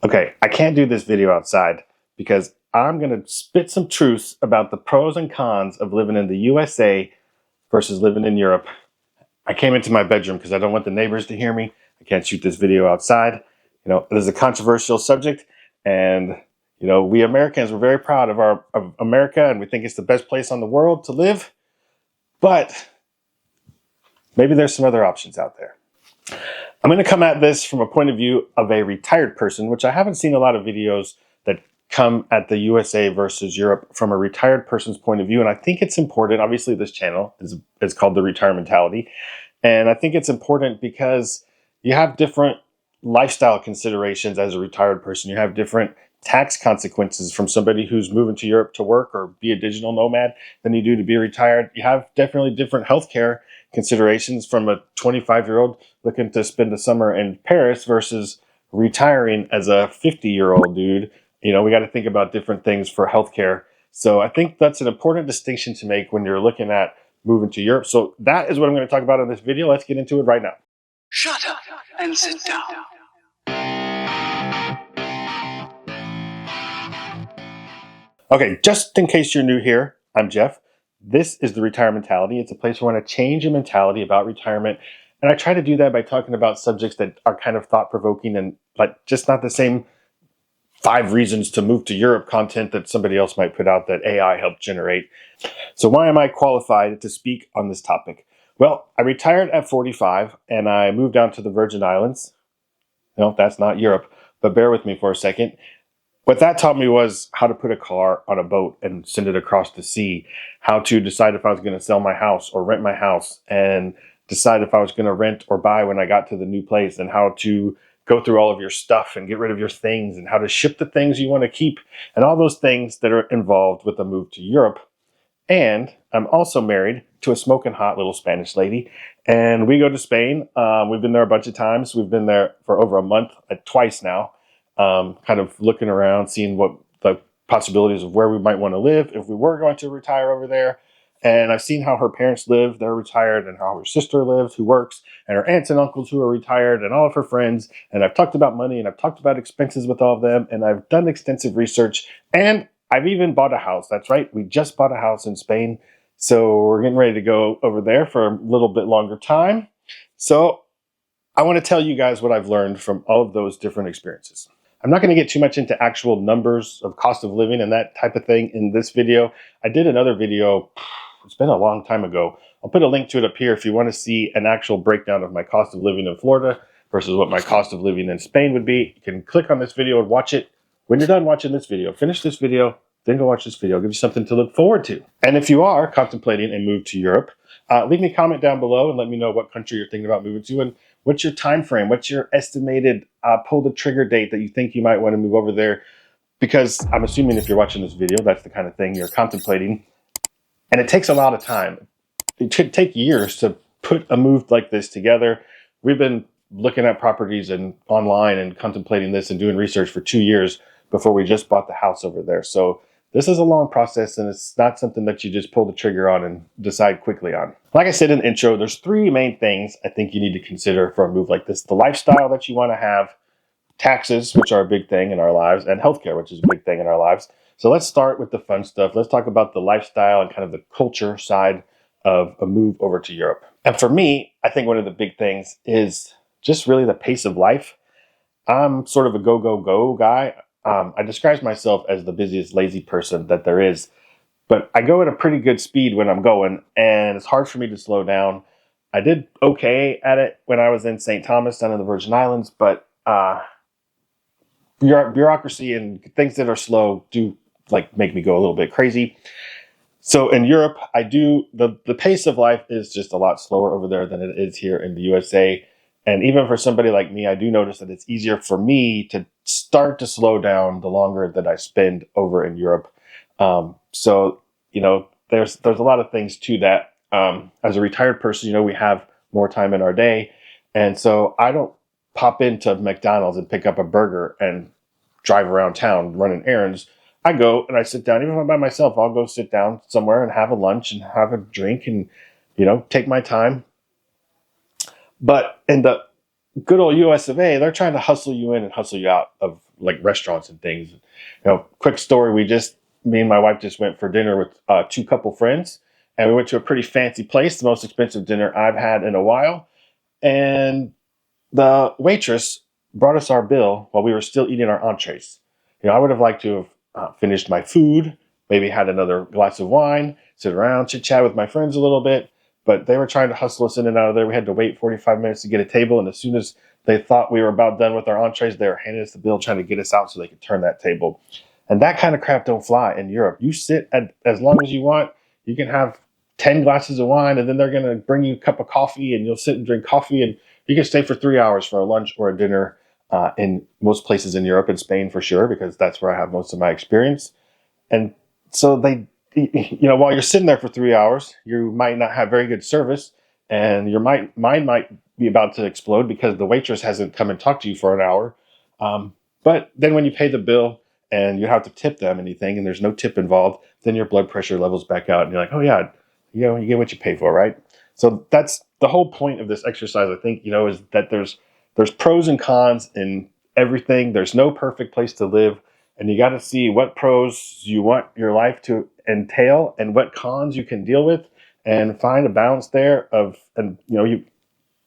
Okay, I can't do this video outside because I'm going to spit some truths about the pros and cons of living in the USA versus living in Europe. I came into my bedroom because I don't want the neighbors to hear me. I can't shoot this video outside. You know, it is a controversial subject, and you know, we Americans, we're very proud of America, and we think it's the best place on the world to live. But maybe there's some other options out there. I'm going to come at this from a point of view of a retired person, which I haven't seen a lot of videos that come at the USA versus Europe from a retired person's point of view. And I think it's important. Obviously, this channel is called The Retirement Mentality. And I think it's important because you have different lifestyle considerations as a retired person. You have different tax consequences from somebody who's moving to Europe to work or be a digital nomad than you do to be retired. You have definitely different healthcare considerations from a 25-year-old looking to spend the summer in Paris versus retiring as a 50-year-old dude. You know, we got to think about different things for healthcare. So I think that's an important distinction to make when you're looking at moving to Europe. So that is what I'm going to talk about in this video. Let's get into it right now. Shut up and sit down. Okay, just in case you're new here, I'm Jeff. This is The Retirement Mentality. It's a place where I want to change your mentality about retirement. And I try to do that by talking about subjects that are kind of thought-provoking and like just not the same 5 reasons to move to Europe content that somebody else might put out that AI helped generate. So why am I qualified to speak on this topic? Well, I retired at 45 and I moved down to the Virgin Islands. No, that's not Europe, but bear with me for a second. What that taught me was how to put a car on a boat and send it across the sea, how to decide if I was going to sell my house or rent my house, and decide if I was going to rent or buy when I got to the new place, and how to go through all of your stuff and get rid of your things, and how to ship the things you want to keep, and all those things that are involved with a move to Europe. And I'm also married to a smoking hot little Spanish lady, and we go to Spain. We've been there a bunch of times. We've been there for over a month, twice now. Kind of looking around, seeing what the possibilities of where we might want to live if we were going to retire over there. And I've seen how her parents live, they're retired, and how her sister lives, who works, and her aunts and uncles who are retired, and all of her friends. And I've talked about money, and I've talked about expenses with all of them, and I've done extensive research, and I've even bought a house. That's right, we just bought a house in Spain. So we're getting ready to go over there for a little bit longer time. So I want to tell you guys what I've learned from all of those different experiences. I'm not going to get too much into actual numbers of cost of living and that type of thing in this video. I did another video, it's been a long time ago. I'll put a link to it up here if you want to see an actual breakdown of my cost of living in Florida versus what my cost of living in Spain would be. You can click on this video and watch it. When you're done watching this video, finish this video, then go watch this video. I'll give you something to look forward to. And if you are contemplating a move to Europe, leave me a comment down below and let me know what country you're thinking about moving to and what's your time frame? What's your estimated pull the trigger date that you think you might want to move over there? Because I'm assuming if you're watching this video, that's the kind of thing you're contemplating. And it takes a lot of time. It could take years to put a move like this together. We've been looking at properties and online and contemplating this and doing research for 2 years before we just bought the house over there. So this is a long process, and it's not something that you just pull the trigger on and decide quickly on. Like I said in the intro, there's 3 main things I think you need to consider for a move like this. The lifestyle that you want to have, taxes, which are a big thing in our lives, and healthcare, which is a big thing in our lives. So let's start with the fun stuff. Let's talk about the lifestyle and kind of the culture side of a move over to Europe. And for me, I think one of the big things is just really the pace of life. I'm sort of a go, go, go guy. I describe myself as the busiest, lazy person that there is, but I go at a pretty good speed when I'm going, and it's hard for me to slow down. I did okay at it when I was in St. Thomas down in the Virgin Islands, but bureaucracy and things that are slow do like make me go a little bit crazy. So in Europe, the pace of life is just a lot slower over there than it is here in the USA. And even for somebody like me, I do notice that it's easier for me to start to slow down the longer that I spend over in Europe. So, you know, there's a lot of things to that. As a retired person, you know, we have more time in our day. And so I don't pop into McDonald's and pick up a burger and drive around town running errands. I go and I sit down. Even if I'm by myself, I'll go sit down somewhere and have a lunch and have a drink and, you know, take my time. But in the good old US of A, they're trying to hustle you in and hustle you out of like restaurants and things. Quick story: me and my wife just went for dinner with two couple friends, and we went to a pretty fancy place, the most expensive dinner I've had in a while. And the waitress brought us our bill while we were still eating our entrees. I would have liked to have finished my food, maybe had another glass of wine, sit around, chit chat with my friends a little bit, but they were trying to hustle us in and out of there. We had to wait 45 minutes to get a table, and as soon as they thought we were about done with our entrees, they were handing us the bill, trying to get us out so they could turn that table. And that kind of crap don't fly in Europe. You sit as long as you want. You can have 10 glasses of wine, and then they're going to bring you a cup of coffee, and you'll sit and drink coffee, and you can stay for 3 hours for a lunch or a dinner in most places in Europe, in Spain for sure, because that's where I have most of my experience. And so while you're sitting there for 3 hours, you might not have very good service, and your mind might be about to explode because the waitress hasn't come and talked to you for an hour. But then when you pay the bill and you have to tip them anything, and there's no tip involved, then your blood pressure levels back out, and you're like, oh yeah, you get what you pay for, right? So that's the whole point of this exercise, I think, is that there's pros and cons in everything. There's no perfect place to live, and you got to see what pros you want your life to entail and what cons you can deal with, and find a balance there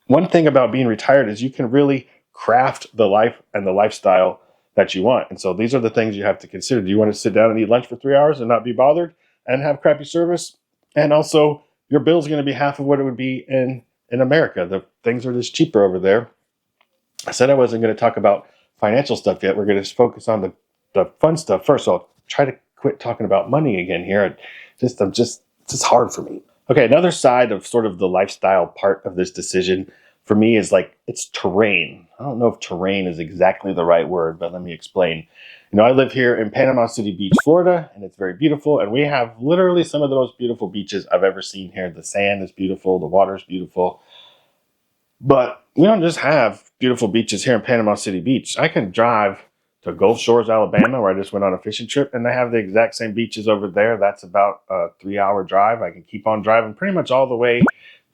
one thing about being retired is you can really craft the life and the lifestyle that you want. And so these are the things you have to consider. Do you want to sit down and eat lunch for 3 hours and not be bothered and have crappy service? And also, your bill's going to be half of what it would be in America. The things are just cheaper over there. I said I wasn't going to talk about financial stuff yet. We're going to focus on the fun stuff first. So I'll try to quit talking about money again here. It's just hard for me. Okay, another side of sort of the lifestyle part of this decision for me is it's terrain. I don't know if terrain is exactly the right word, but let me explain. I live here in Panama City Beach, Florida, and it's very beautiful. And we have literally some of the most beautiful beaches I've ever seen here. The sand is beautiful. The water is beautiful. But we don't just have beautiful beaches here in Panama City Beach. I can drive to Gulf Shores, Alabama, where I just went on a fishing trip, and they have the exact same beaches over there. That's about a 3-hour drive. I can keep on driving pretty much all the way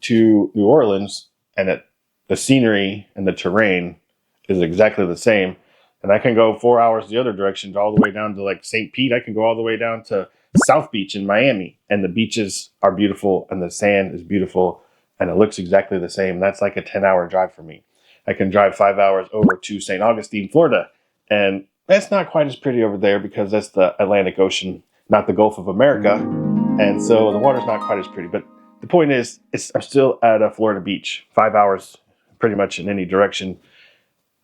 to New Orleans, and the scenery and the terrain is exactly the same. And I can go 4 hours the other direction, all the way down to St. Pete. I can go all the way down to South Beach in Miami, and the beaches are beautiful, and the sand is beautiful, and it looks exactly the same. That's like a 10-hour drive for me. I can drive 5 hours over to St. Augustine, Florida, and that's not quite as pretty over there because that's the Atlantic Ocean, not the Gulf of America, and so the water's not quite as pretty. But the point is, I'm still at a Florida beach, 5 hours pretty much in any direction.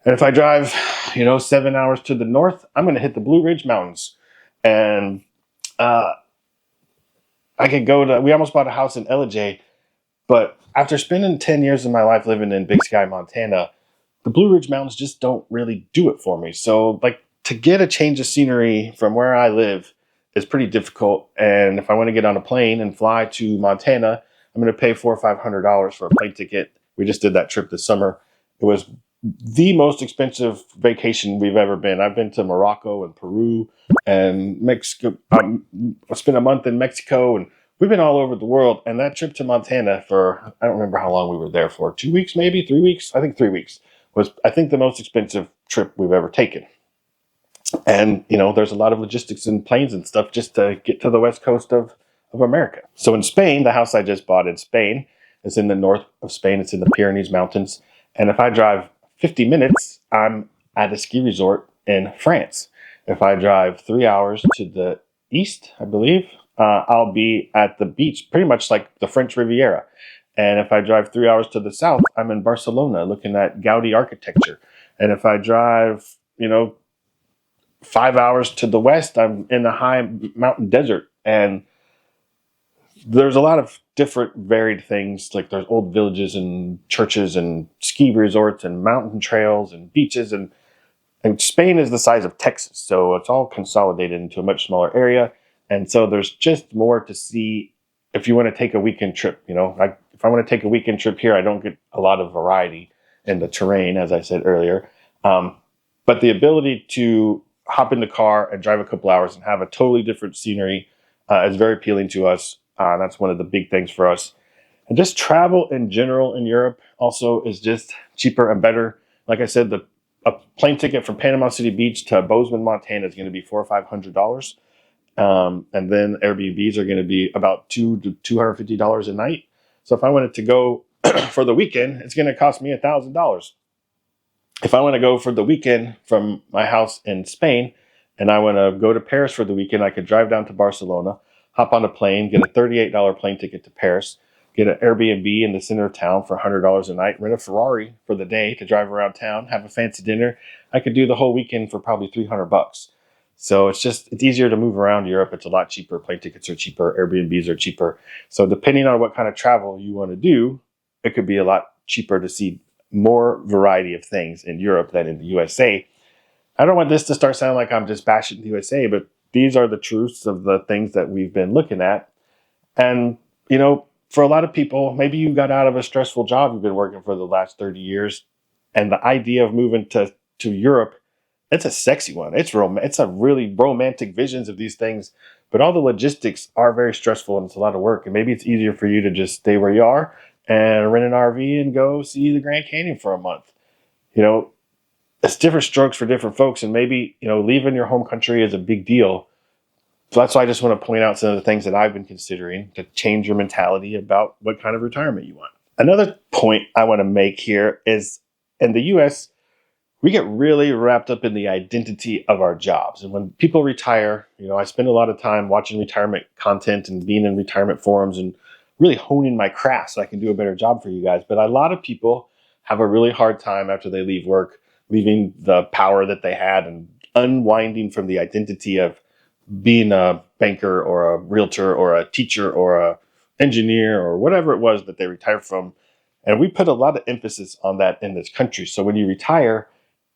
And if I drive, 7 hours to the north, I'm going to hit the Blue Ridge Mountains. And I could we almost bought a house in LJ, but after spending 10 years of my life living in Big Sky, Montana, the Blue Ridge Mountains just don't really do it for me. So to get a change of scenery from where I live is pretty difficult. And if I want to get on a plane and fly to Montana, I'm going to pay $400 or $500 for a plane ticket. We just did that trip this summer. It was the most expensive vacation we've ever been. I've been to Morocco and Peru and Mexico. I spent a month in Mexico, and we've been all over the world. And that trip to Montana I don't remember how long we were there for, 2 weeks, maybe 3 weeks. I think 3 weeks was, the most expensive trip we've ever taken. And, there's a lot of logistics and planes and stuff just to get to the west coast of America. So in Spain, the house I just bought in Spain is in the north of Spain. It's in the Pyrenees Mountains. And if I drive 50 minutes, I'm at a ski resort in France. If I drive 3 hours to the east, I believe, I'll be at the beach, pretty much like the French Riviera. And if I drive 3 hours to the south, I'm in Barcelona looking at Gaudi architecture. And if I drive, 5 hours to the west, I'm in the high mountain desert. And there's a lot of different varied things. There's old villages and churches and ski resorts and mountain trails and beaches. And Spain is the size of Texas. So it's all consolidated into a much smaller area. And so there's just more to see if you want to take a weekend trip. If I want to take a weekend trip here, I don't get a lot of variety in the terrain, as I said earlier. But the ability to hop in the car and drive a couple hours and have a totally different scenery is very appealing to us. That's one of the big things for us. And just travel in general in Europe also is just cheaper and better. Like I said, a plane ticket from Panama City Beach to Bozeman, Montana is going to be $400 or $500. And then Airbnbs are going to be about $200 to $250 a night. So if I wanted to go for the weekend, it's going to cost me $1,000. If I want to go for the weekend from my house in Spain and I want to go to Paris for the weekend, I could drive down to Barcelona, hop on a plane, get a $38 plane ticket to Paris, get an Airbnb in the center of town for $100 a night, rent a Ferrari for the day to drive around town, have a fancy dinner. I could do the whole weekend for probably $300. So it's easier to move around Europe. It's a lot cheaper. Plane tickets are cheaper. Airbnbs are cheaper. So depending on what kind of travel you want to do, it could be a lot cheaper to see more variety of things in Europe than in the USA. I don't want this to start sounding like I'm just bashing the USA, but these are the truths of the things that we've been looking at. And, for a lot of people, maybe you got out of a stressful job you've been working for the last 30 years, and the idea of moving to Europe, it's a sexy one. It's a really romantic visions of these things, but all the logistics are very stressful and it's a lot of work. And maybe it's easier for you to just stay where you are and rent an RV and go see the Grand Canyon for a month. It's different strokes for different folks, and maybe leaving your home country is a big deal. So that's why I just want to point out some of the things that I've been considering to change your mentality about what kind of retirement you want. Another point I want to make here is in the US, we get really wrapped up in the identity of our jobs. And when people retire, I spend a lot of time watching retirement content and being in retirement forums and really honing my craft so I can do a better job for you guys. But a lot of people have a really hard time after they leave work, leaving the power that they had and unwinding from the identity of being a banker or a realtor or a teacher or a engineer or whatever it was that they retired from. And we put a lot of emphasis on that in this country. So when you retire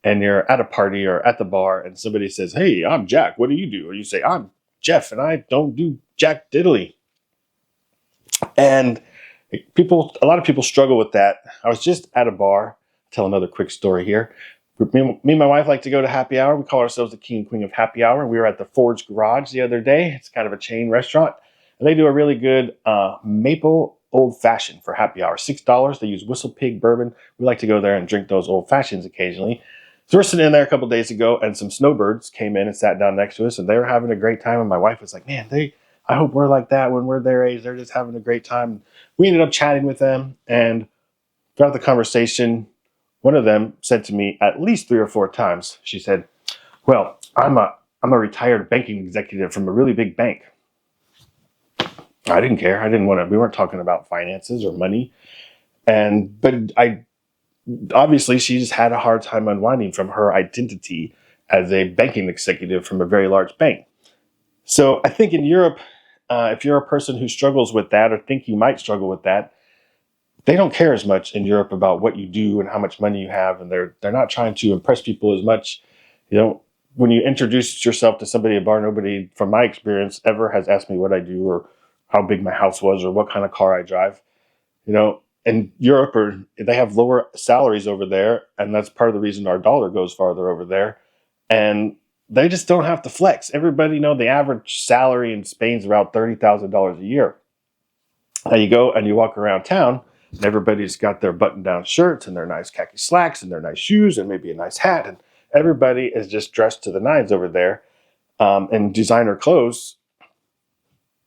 and you're at a party or at the bar and somebody says, "Hey, I'm Jack, what do you do?" Or you say, "I'm Jeff and I don't do Jack diddly." And a lot of people struggle with that. I was just at a bar. I'll tell another quick story here. Me and my wife like to go to happy hour. We call ourselves the king and queen of happy hour. We were at the Ford's Garage the other day. It's kind of a chain restaurant. And they do a really good maple old fashioned for happy hour. $6. They use Whistle Pig bourbon. We like to go there and drink those old fashions occasionally. So we're sitting in there a couple days ago, and some snowbirds came in and sat down next to us, and they were having a great time. And my wife was like, "Man, I hope we're like that when we're their age. They're just having a great time." We ended up chatting with them, and throughout the conversation, one of them said to me at least 3 or 4 times, she said, "Well, I'm a retired banking executive from a really big bank." I didn't care. I didn't want to. We weren't talking about finances or money, but obviously she just had a hard time unwinding from her identity as a banking executive from a very large bank. So I think in Europe, if you're a person who struggles with that or think you might struggle with that, they don't care as much in Europe about what you do and how much money you have, and they're not trying to impress people as much. When you introduce yourself to somebody at a bar, nobody, from my experience, ever has asked me what I do or how big my house was or what kind of car I drive. In Europe, they have lower salaries over there, and that's part of the reason our dollar goes farther over there. And they just don't have to flex. Everybody the average salary in Spain is about $30,000 a year. Now you go and you walk around town, and everybody's got their button-down shirts and their nice khaki slacks and their nice shoes and maybe a nice hat, and everybody is just dressed to the nines over there in designer clothes.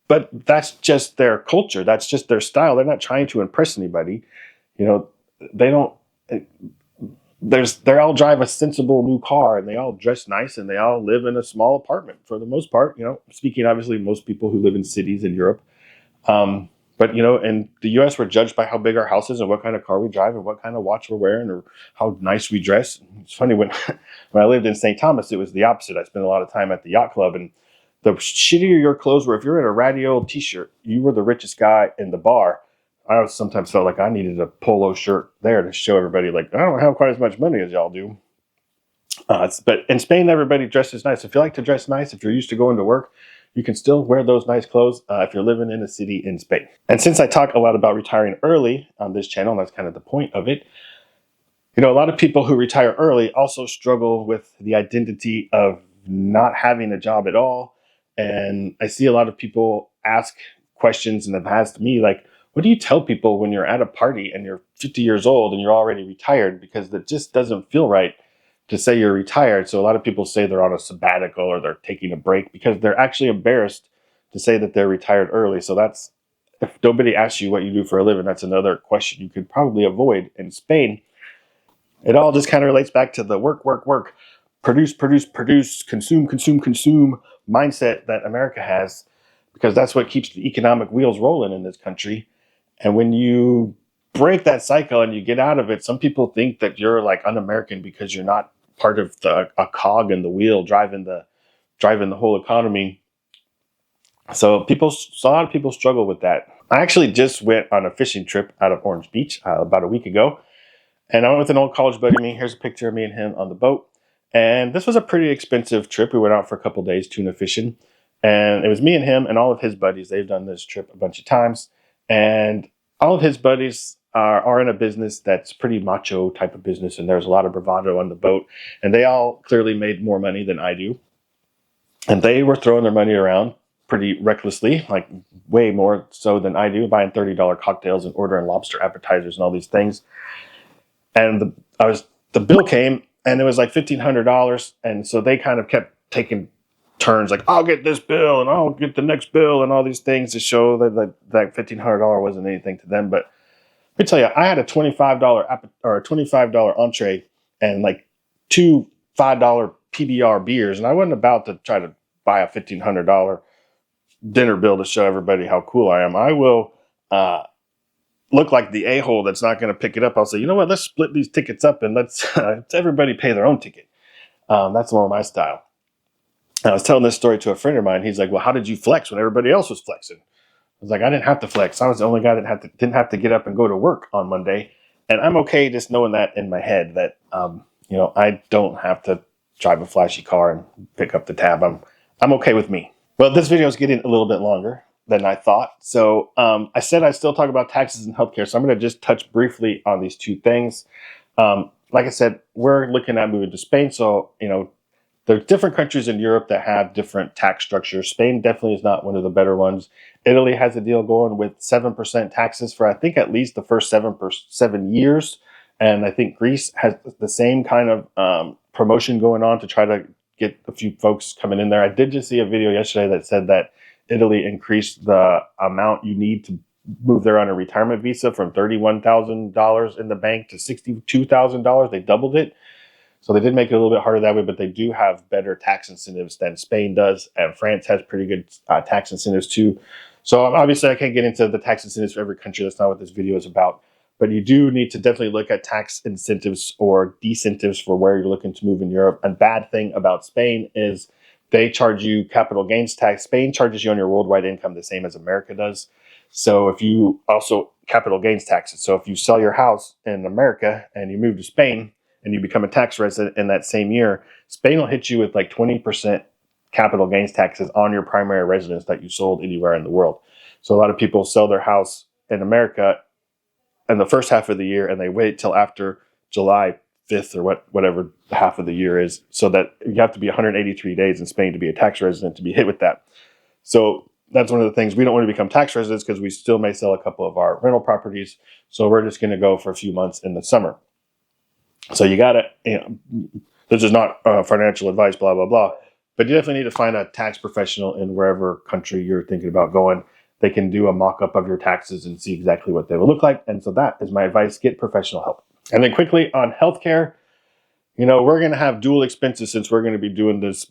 But that's just their culture. That's just their style. They're not trying to impress anybody. They don't. They all drive a sensible new car, and they all dress nice, and they all live in a small apartment for the most part. Speaking obviously, most people who live in cities in Europe. But in the U.S., we're judged by how big our house is and what kind of car we drive and what kind of watch we're wearing or how nice we dress. It's funny when I lived in St. Thomas, it was the opposite. I spent a lot of time at the yacht club, and the shittier your clothes were, if you're in a ratty old t-shirt, you were the richest guy in the bar. I sometimes felt like I needed a polo shirt there to show everybody, like, I don't have quite as much money as y'all do. But in Spain, everybody dresses nice. If you like to dress nice, if you're used to going to work, you can still wear those nice clothes if you're living in a city in Spain. And since I talk a lot about retiring early on this channel, and that's kind of the point of it, a lot of people who retire early also struggle with the identity of not having a job at all. And I see a lot of people ask questions and have asked me, like, what do you tell people when you're at a party and you're 50 years old and you're already retired? Because that just doesn't feel right to say you're retired. So a lot of people say they're on a sabbatical or they're taking a break because they're actually embarrassed to say that they're retired early. So that's, if nobody asks you what you do for a living, that's another question you could probably avoid. In Spain, it all just kind of relates back to the work, work, work, produce, produce, produce, consume, consume, consume mindset that America has, because that's what keeps the economic wheels rolling in this country. And when you break that cycle and you get out of it, some people think that you're like un-American because you're not part of a cog in the wheel driving the whole economy. So a lot of people struggle with that. I actually just went on a fishing trip out of Orange Beach about a week ago, and I went with an old college buddy of me. Here's a picture of me and him on the boat. And this was a pretty expensive trip. We went out for a couple days tuna fishing, and it was me and him and all of his buddies. They've done this trip a bunch of times, and all of his buddies are in a business that's pretty macho type of business, and there's a lot of bravado on the boat, and they all clearly made more money than I do. And they were throwing their money around pretty recklessly, like way more so than I do, buying $30 cocktails and ordering lobster appetizers and all these things. And the bill came and it was like $1,500. And so they kind of kept taking turns, like, I'll get this bill and I'll get the next bill and all these things to show that $1,500 wasn't anything to them. But let me tell you, I had a $25 entree and like two $5 PBR beers, and I wasn't about to try to buy a $1,500 dinner bill to show everybody how cool I am. I will look like the a-hole that's not going to pick it up. I'll say, you know what, let's split these tickets up and let's everybody pay their own ticket. That's more my style. I was telling this story to a friend of mine. He's like, well, how did you flex when everybody else was flexing? I was like, I didn't have to flex. I was the only guy that didn't have to get up and go to work on Monday. And I'm okay just knowing that in my head that, I don't have to drive a flashy car and pick up the tab. I'm okay with me. Well, this video is getting a little bit longer than I thought. So I said I'd still talk about taxes and healthcare. So I'm going to just touch briefly on these two things. Like I said, we're looking at moving to Spain. So, there's different countries in Europe that have different tax structures. Spain definitely is not one of the better ones. Italy has a deal going with 7% taxes for, I think, at least the first 7 years. And I think Greece has the same kind of promotion going on to try to get a few folks coming in there. I did just see a video yesterday that said that Italy increased the amount you need to move there on a retirement visa from $31,000 in the bank to $62,000. They doubled it. So they did make it a little bit harder that way, but they do have better tax incentives than Spain does. And France has pretty good tax incentives too. So obviously I can't get into the tax incentives for every country. That's not what this video is about. But you do need to definitely look at tax incentives or decentives for where you're looking to move in Europe. A bad thing about Spain is they charge you capital gains tax. Spain charges you on your worldwide income the same as America does. So if you also capital gains taxes. So if you sell your house in America and you move to Spain and you become a tax resident in that same year, Spain will hit you with like 20% capital gains taxes on your primary residence that you sold anywhere in the world. So a lot of people sell their house in America in the first half of the year and they wait till after July 5th or whatever the half of the year is, so that you have to be 183 days in Spain to be a tax resident to be hit with that. So that's one of the things. We don't want to become tax residents because we still may sell a couple of our rental properties. So we're just going to go for a few months in the summer. So you got to, this is not financial advice, blah, blah, blah. But you definitely need to find a tax professional in wherever country you're thinking about going. They can do a mock-up of your taxes and see exactly what they will look like. And so that is my advice. Get professional help. And then quickly on healthcare, we're going to have dual expenses since we're going to be doing this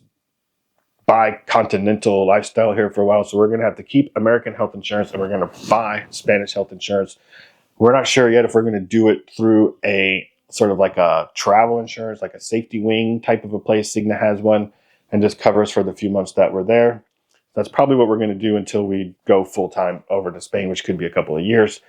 bi-continental lifestyle here for a while. So we're going to have to keep American health insurance and we're going to buy Spanish health insurance. We're not sure yet if we're going to do it through a sort of like a travel insurance, like a safety wing type of a place. Cigna has one and just covers for the few months that we're there. That's probably what we're going to do until we go full-time over to Spain, which could be a couple of years.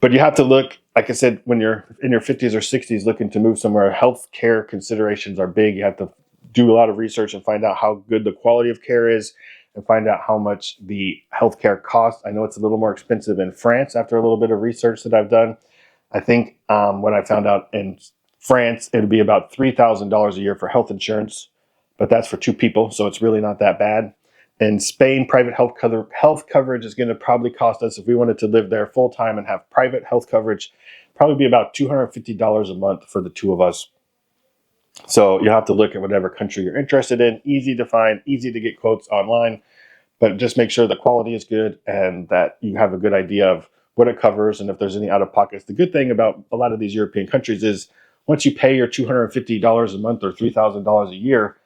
But you have to look, like I said, when you're in your 50s or 60s looking to move somewhere, healthcare considerations are big. You have to do a lot of research and find out how good the quality of care is and find out how much the healthcare costs. I know it's a little more expensive in France after a little bit of research that I've done. I think when I found out in France, it'd be about $3,000 a year for health insurance, but that's for two people, so it's really not that bad. In Spain, private health coverage is going to probably cost us, if we wanted to live there full time and have private health coverage, probably be about $250 a month for the two of us. So you'll have to look at whatever country you're interested in. Easy to find, easy to get quotes online, but just make sure the quality is good and that you have a good idea of what it covers and if there's any out of pockets. The good thing about a lot of these European countries is once you pay your $250 a month or $3,000 a year,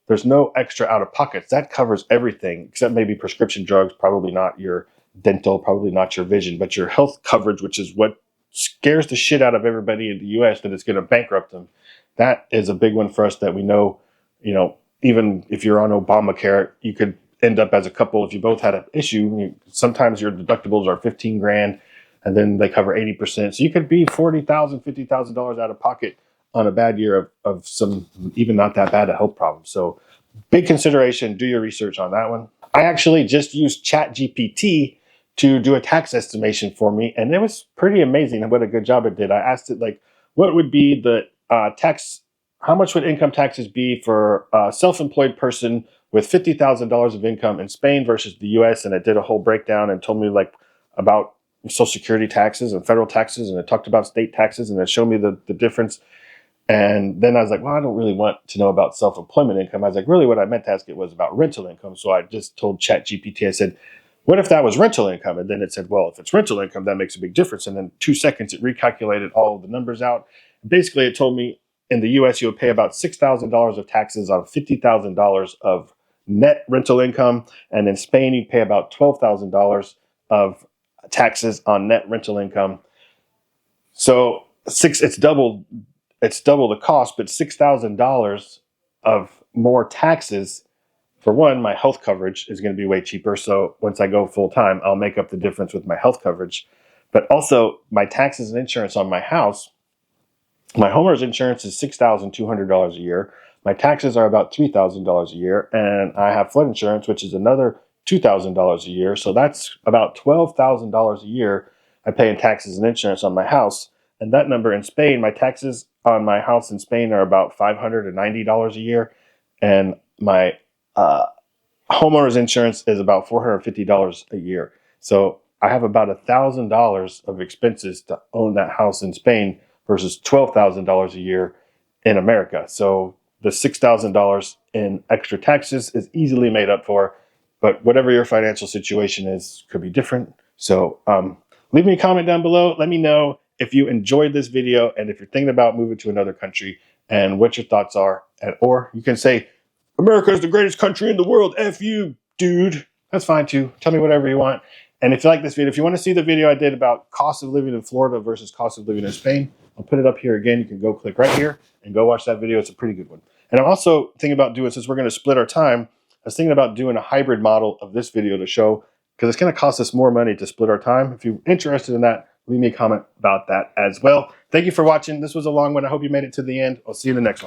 there's no extra out of pockets. That covers everything except maybe prescription drugs, probably not your dental, probably not your vision, but your health coverage, which is what scares the shit out of everybody in the US that it's going to bankrupt them. That is a big one for us that we know, even if you're on Obamacare, you could end up as a couple, if you both had an issue, sometimes your deductibles are 15 grand and then they cover 80%. So you could be $40,000, $50,000 out of pocket on a bad year of some, even not that bad, a health problem. So big consideration, do your research on that one. I actually just used ChatGPT to do a tax estimation for me, and it was pretty amazing what a good job it did. I asked it, like, what would be the tax, how much would income taxes be for a self-employed person with $50,000 of income in Spain versus the US? And it did a whole breakdown and told me like about Social Security taxes and federal taxes, and it talked about state taxes, and it showed me the difference. And then I was like, well, I don't really want to know about self-employment income. I was like, really what I meant to ask it was about rental income. So I just told ChatGPT, I said, what if that was rental income? And then it said, well, if it's rental income, that makes a big difference. And then 2 seconds, it recalculated all of the numbers out. Basically, it told me in the US, you would pay about $6,000 of taxes on $50,000 of net rental income. And in Spain, you pay about $12,000 of taxes on net rental income. So it's double the cost, but $6,000 of more taxes. For one, my health coverage is going to be way cheaper. So once I go full time, I'll make up the difference with my health coverage. But also my taxes and insurance on my house, my homeowner's insurance is $6,200 a year. My taxes are about $3,000 a year. And I have flood insurance, which is another $2,000 a year. So that's about $12,000 a year I pay in taxes and insurance on my house. And that number in Spain, my taxes on my house in Spain are about $590 a year. And my homeowner's insurance is about $450 a year. So I have about $1,000 of expenses to own that house in Spain versus $12,000 a year in America. So the $6,000 in extra taxes is easily made up for, but whatever your financial situation is could be different. So leave me a comment down below. Let me know if you enjoyed this video and if you're thinking about moving to another country and what your thoughts are. Or you can say, America is the greatest country in the world. F you, dude. That's fine too. Tell me whatever you want. And if you like this video, if you want to see the video I did about cost of living in Florida versus cost of living in Spain, I'll put it up here again. You can go click right here and go watch that video. It's a pretty good one. And I'm also thinking about doing, since we're going to split our time, I was thinking about doing a hybrid model of this video to show, because it's going to cost us more money to split our time. If you're interested in that, leave me a comment about that as well. Thank you for watching. This was a long one. I hope you made it to the end. I'll see you in the next one.